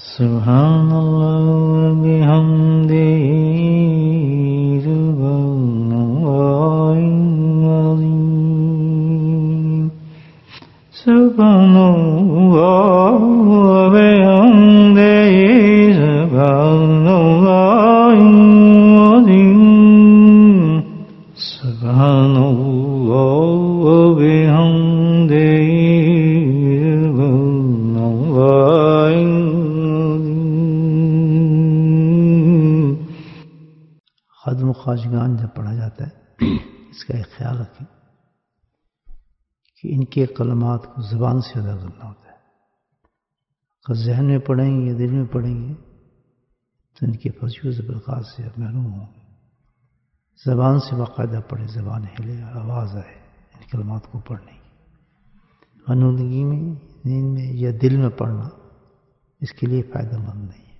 سبحان اللہ وبحمدہ سبحان اللہ العظیم سبحان اللہ وبحمدہ سبحان اللہ العظیم سبحان اللہ وبحمدہ سبحان اللہ خادم و خواجگان جب پڑھا جاتا ہے اس کا ایک خیال رکھیں کہ ان کے کلمات کو زبان سے ادا کرنا ہوتا ہے. اگر ذہن میں پڑھیں گے یا دل میں پڑھیں گے تو ان کے فضیلت برکات سے محروم ہوں گے. زبان سے باقاعدہ پڑھیں، زبان ہلے، آواز آئے ان کلمات کو پڑھنے کی. آنودگی میں، نیند میں یا دل میں پڑھنا اس کے لیے فائدہ مند نہیں ہے.